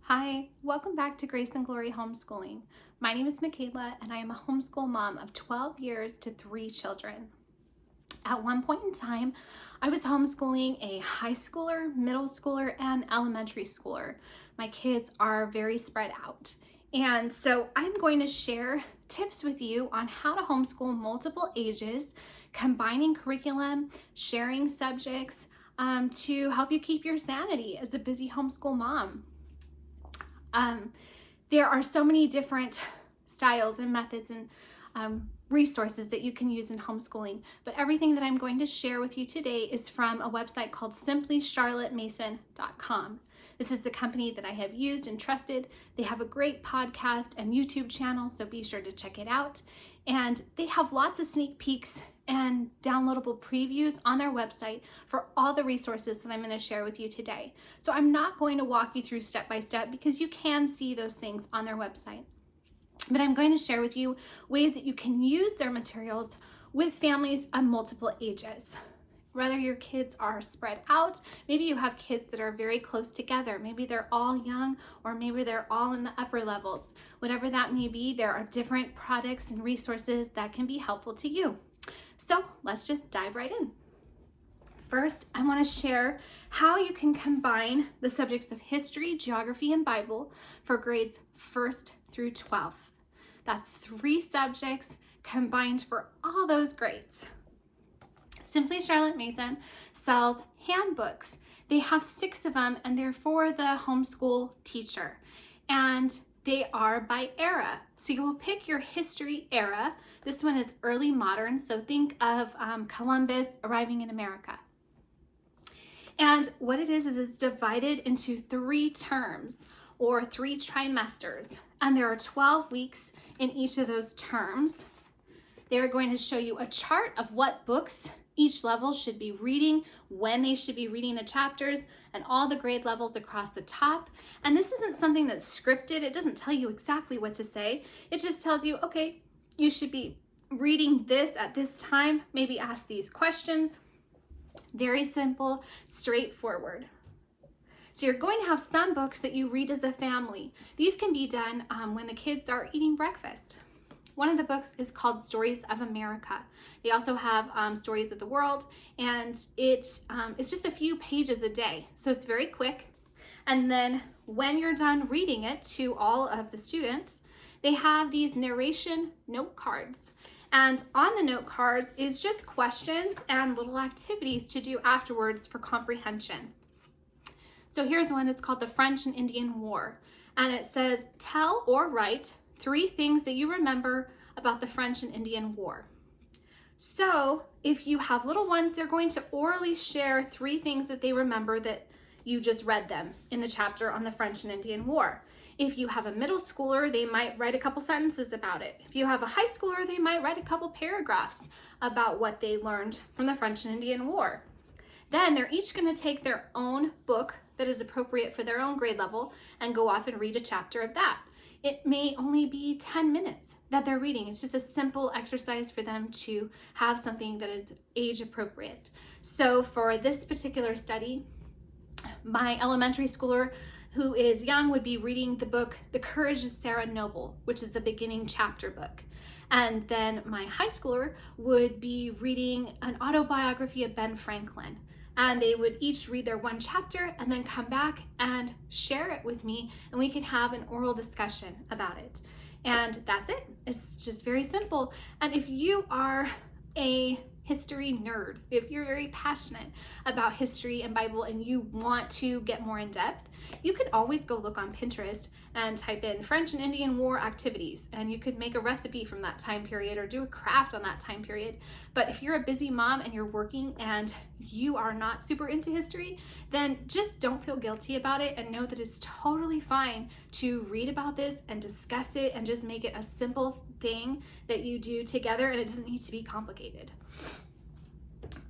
Hi, welcome back to Grace and Glory Homeschooling. My name is Michaela and I am a homeschool mom of 12 years to 3 children. At one point in time, I was homeschooling a high schooler, middle schooler, and elementary schooler. My kids are very spread out. And so I'm going to share tips with you on how to homeschool multiple ages, combining curriculum, sharing subjects to help you keep your sanity as a busy homeschool mom. There are so many different styles and methods and resources that you can use in homeschooling, but everything that I'm going to share with you today is from a website called simplycharlottemason.com. This is the company that I have used and trusted. They have a great podcast and YouTube channel, so be sure to check it out. And they have lots of sneak peeks and downloadable previews on their website for all the resources that I'm going to share with you today. So I'm not going to walk you through step by step because you can see those things on their website. But I'm going to share with you ways that you can use their materials with families of multiple ages. Whether your kids are spread out, maybe you have kids that are very close together, maybe they're all young, or maybe they're all in the upper levels. Whatever that may be, there are different products and resources that can be helpful to you. So let's just dive right in. First, I want to share how you can combine the subjects of history, geography, and Bible for grades 1st through 12th. That's 3 subjects combined for all those grades. Simply Charlotte Mason sells handbooks. They have 6 of them and they're for the homeschool teacher. And they are by era. So you will pick your history era. This one is early modern, so think of Columbus arriving in America. And what it is it's divided into 3 terms or 3 trimesters. And there are 12 weeks in each of those terms. They're going to show you a chart of what books each level should be reading, when they should be reading the chapters, and all the grade levels across the top. And this isn't something that's scripted. It doesn't tell you exactly what to say. It just tells you, okay, you should be reading this at this time, maybe ask these questions. Very simple, straightforward. So you're going to have some books that you read as a family. These can be done when the kids are eating breakfast. One of the books is called Stories of America. They also have Stories of the World, and it's just a few pages a day. So it's very quick. And then when you're done reading it to all of the students, they have these narration note cards. And on the note cards is just questions and little activities to do afterwards for comprehension. So here's one, it's called The French and Indian War. And it says, tell or write 3 things that you remember about the French and Indian War. So if you have little ones, they're going to orally share 3 things that they remember that you just read them in the chapter on the French and Indian War. If you have a middle schooler, they might write a couple sentences about it. If you have a high schooler, they might write a couple paragraphs about what they learned from the French and Indian War. Then they're each going to take their own book that is appropriate for their own grade level and go off and read a chapter of that. It may only be 10 minutes that they're reading. It's just a simple exercise for them to have something that is age appropriate. So for this particular study, my elementary schooler who is young would be reading the book The Courage of Sarah Noble, which is the beginning chapter book. And then my high schooler would be reading an autobiography of Ben Franklin. And they would each read their 1 chapter and then come back and share it with me, and we could have an oral discussion about it. And that's it. It's just very simple. And if you are a history nerd, if you're very passionate about history and Bible and you want to get more in depth, you could always go look on Pinterest and type in French and Indian War activities, and you could make a recipe from that time period or do a craft on that time period. But if you're a busy mom and you're working and you are not super into history, then just don't feel guilty about it and know that it's totally fine to read about this and discuss it and just make it a simple thing that you do together, and it doesn't need to be complicated.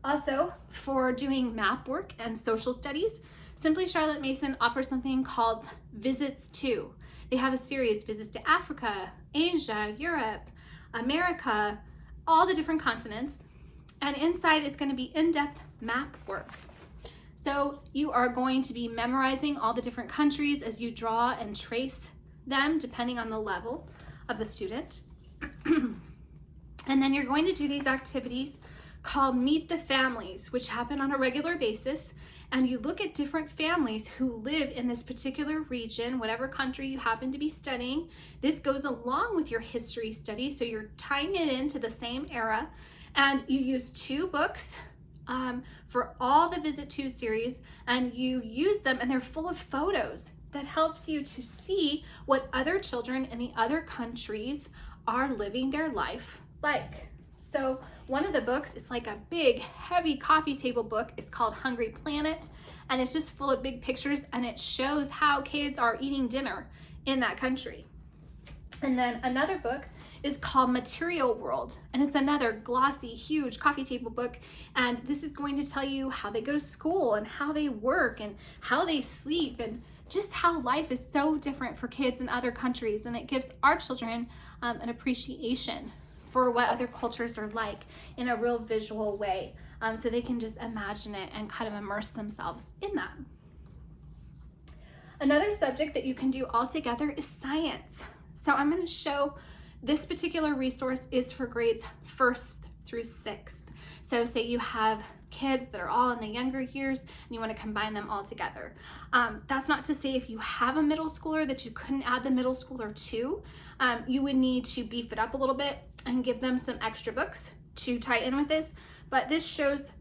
Also, for doing map work and social studies, Simply Charlotte Mason offers something called Visits To. They have a series, Visits to Africa, Asia, Europe, America, all the different continents. And inside it's going to be in-depth map work. So you are going to be memorizing all the different countries as you draw and trace them depending on the level of the student. And then you're going to do these activities called Meet the Families, which happen on a regular basis. And you look at different families who live in this particular region, whatever country you happen to be studying. This goes along with your history study, so you're tying it into the same era. And you use 2 books for all the Visit To series, and you use them, and they're full of photos that helps you to see what other children in the other countries are living their life like. So one of the books, it's like a big, heavy coffee table book. It's called Hungry Planet, and it's just full of big pictures, and it shows how kids are eating dinner in that country. And then another book is called Material World, and it's another glossy, huge coffee table book, and this is going to tell you how they go to school and how they work and how they sleep and just how life is so different for kids in other countries, and it gives our children an appreciation for what other cultures are like in a real visual way, so they can just imagine it and kind of immerse themselves in that. Another subject that you can do all together is science. So I'm going to show this particular resource is for grades 1st through 6th. So say you have kids that are all in the younger years and you want to combine them all together. That's not to say if you have a middle schooler that you couldn't add the middle schooler to. You would need to beef it up a little bit and give them some extra books to tie in with this. But this shows,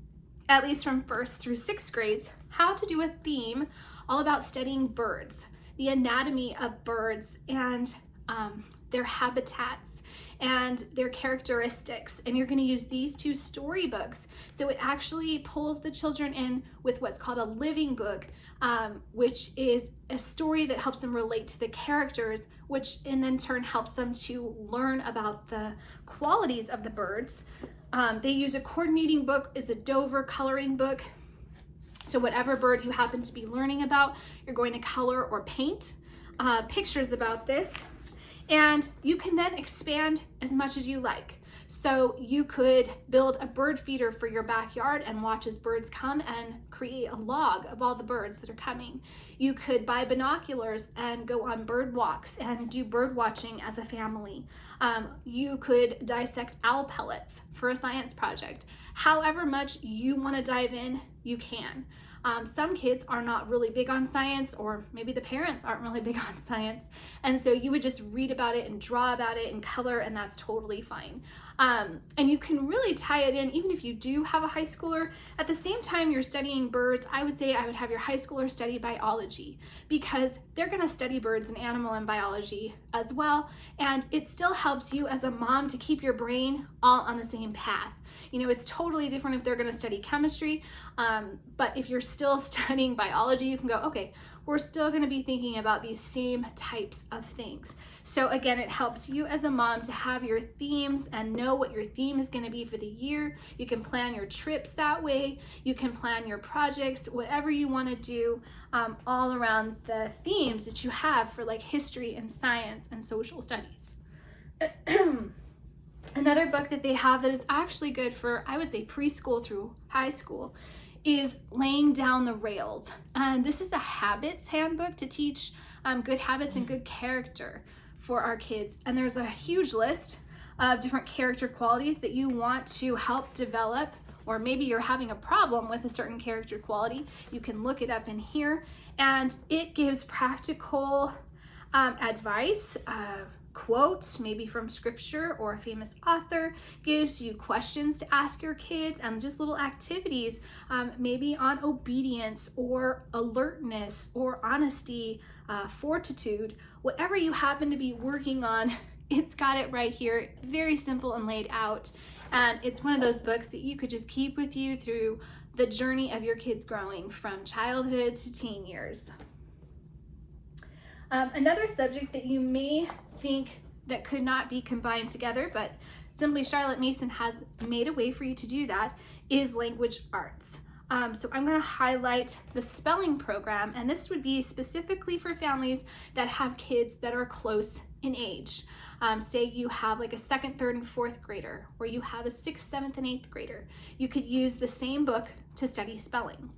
at least from 1st through 6th grades, how to do a theme all about studying birds, the anatomy of birds and their habitats and their characteristics. And you're going to use these 2 storybooks. So it actually pulls the children in with what's called a living book, which is a story that helps them relate to the characters, which in then turn helps them to learn about the qualities of the birds. They use a coordinating book, is a Dover coloring book. So whatever bird you happen to be learning about, you're going to color or paint pictures about this. And you can then expand as much as you like. So you could build a bird feeder for your backyard and watch as birds come and create a log of all the birds that are coming. You could buy binoculars and go on bird walks and do bird watching as a family. You could dissect owl pellets for a science project. However much you want to dive in, you can. Some kids are not really big on science, or maybe the parents aren't really big on science, and so you would just read about it and draw about it and color, and that's totally fine. And you can really tie it in, even if you do have a high schooler. At the same time you're studying birds, I would say I would have your high schooler study biology, because they're going to study birds and animal and biology as well, and it still helps you as a mom to keep your brain all on the same path. You know, it's totally different if they're going to study chemistry, but if you're still studying biology, you can go, okay, we're still going to be thinking about these same types of things. So again, it helps you as a mom to have your themes and know what your theme is going to be for the year. You can plan your trips that way. You can plan your projects, whatever you want to do, all around the themes that you have for like history and science and social studies. Another book that they have that is actually good for, I would say, preschool through high school is Laying Down the Rails. And this is a habits handbook to teach good habits and good character for our kids. And there's a huge list of different character qualities that you want to help develop, or maybe you're having a problem with a certain character quality. You can look it up in here, and it gives practical advice, quotes, maybe from scripture or a famous author, gives you questions to ask your kids, and just little activities, maybe on obedience or alertness or honesty, fortitude, whatever you happen to be working on. It's got it right here, very simple and laid out. And it's one of those books that you could just keep with you through the journey of your kids growing from childhood to teen years. Another subject that you may think that could not be combined together, but Simply Charlotte Mason has made a way for you to do that, is language arts. So I'm going to highlight the spelling program, and this would be specifically for families that have kids that are close in age. Say you have like a 2nd, 3rd, and 4th grader, or you have a 6th, 7th, and 8th grader. You could use the same book to study spelling.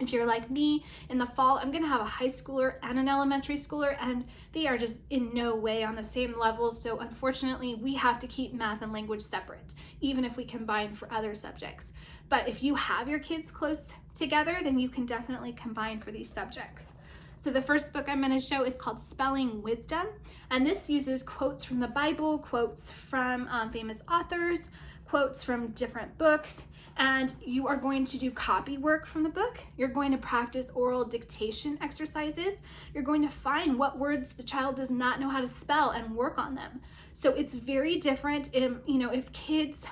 If you're like me, in the fall, I'm gonna have a high schooler and an elementary schooler, and they are just in no way on the same level. So unfortunately, we have to keep math and language separate, even if we combine for other subjects. But if you have your kids close together, then you can definitely combine for these subjects. So the first book I'm going to show is called Spelling Wisdom, and this uses quotes from the Bible, quotes from famous authors, quotes from different books, and you are going to do copy work from the book. You're going to practice oral dictation exercises. You're going to find what words the child does not know how to spell and work on them. So it's very different if kids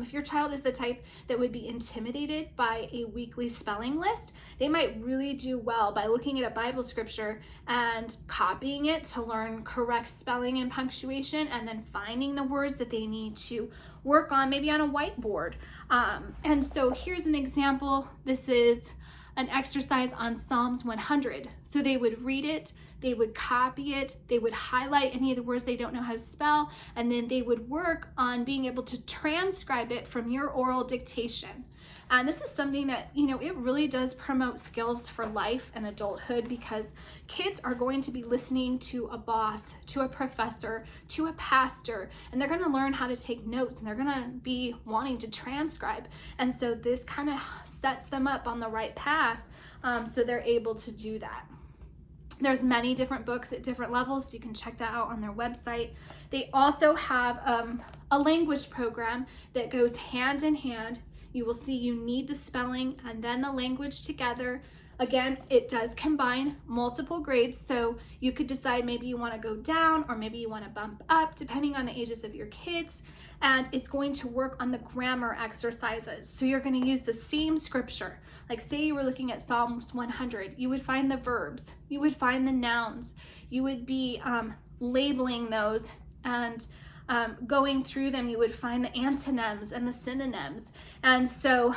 if your child is the type that would be intimidated by a weekly spelling list, they might really do well by looking at a Bible scripture and copying it to learn correct spelling and punctuation, and then finding the words that they need to work on, maybe on a whiteboard. And so here's an example. This is an exercise on Psalms 100. So they would read it, they would copy it, they would highlight any of the words they don't know how to spell, and then they would work on being able to transcribe it from your oral dictation. And this is something that, it really does promote skills for life and adulthood, because kids are going to be listening to a boss, to a professor, to a pastor, and they're going to learn how to take notes, and they're going to be wanting to transcribe. And so this kind of sets them up on the right path, so they're able to do that. There's many different books at different levels, so you can check that out on their website. They also have a language program that goes hand in hand. You will see you need the spelling and then the language together. Again, it does combine multiple grades, so you could decide maybe you want to go down or maybe you want to bump up depending on the ages of your kids. And it's going to work on the grammar exercises. So you're going to use the same scripture. Like say you were looking at Psalms 100, you would find the verbs, you would find the nouns, you would be labeling those and going through them. You would find the antonyms and the synonyms. And so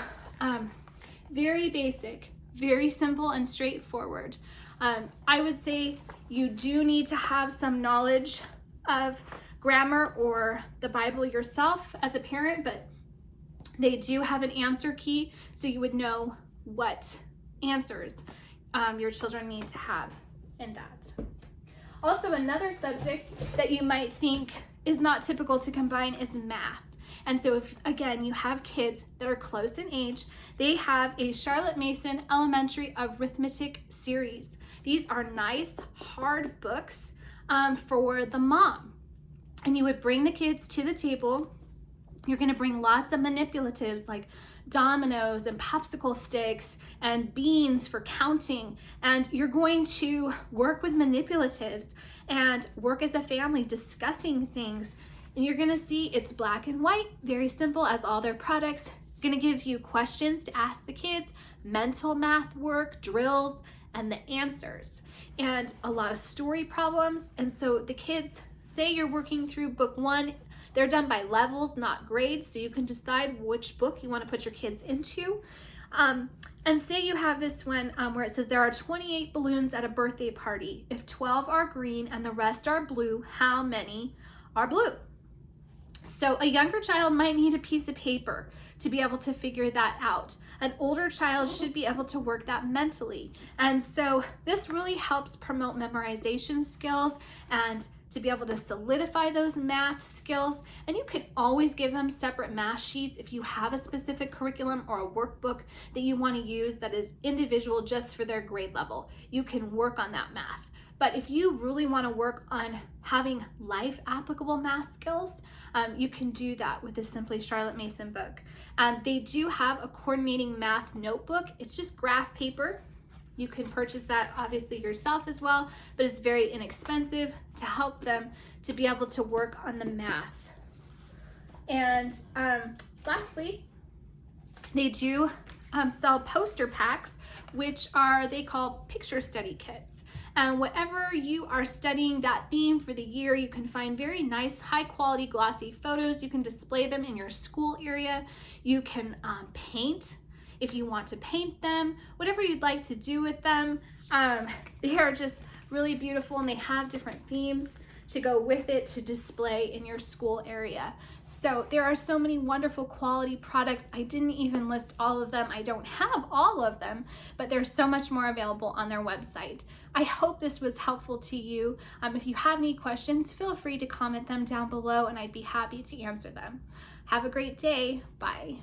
very basic, very simple and straightforward. I would say you do need to have some knowledge of grammar or the Bible yourself as a parent, but they do have an answer key, so you would know what answers your children need to have in that. Also, another subject that you might think is not typical to combine is math. And so if, again, you have kids that are close in age, they have a Charlotte Mason Elementary Arithmetic series. These are nice, hard books for the mom. And you would bring the kids to the table. You're going to bring lots of manipulatives like dominoes and popsicle sticks and beans for counting. And you're going to work with manipulatives and work as a family discussing things. And you're going to see it's black and white, very simple as all their products. Going to give you questions to ask the kids, mental math work, drills, and the answers, and a lot of story problems. And so the kids, say you're working through book 1, they're done by levels, not grades, so you can decide which book you want to put your kids into. And say you have this one where it says there are 28 balloons at a birthday party. If 12 are green and the rest are blue, how many are blue? So a younger child might need a piece of paper to be able to figure that out. An older child should be able to work that mentally. And so this really helps promote memorization skills and to be able to solidify those math skills. And you can always give them separate math sheets if you have a specific curriculum or a workbook that you want to use that is individual just for their grade level. You can work on that math. But if you really want to work on having life applicable math skills, you can do that with the Simply Charlotte Mason book. They do have a coordinating math notebook. It's just graph paper. You can purchase that obviously yourself as well, but it's very inexpensive to help them to be able to work on the math. And lastly, they do sell poster packs, which they call picture study kits. And whatever you are studying that theme for the year, you can find very nice, high quality, glossy photos. You can display them in your school area. You can paint if you want to paint them, whatever you'd like to do with them. They are just really beautiful and they have different themes. to go with it to display in your school area. So there are so many wonderful quality products. I didn't even list all of them. I don't have all of them, but there's so much more available on their website. I hope this was helpful to you. If you have any questions, feel free to comment them down below and I'd be happy to answer them. Have a great day. Bye.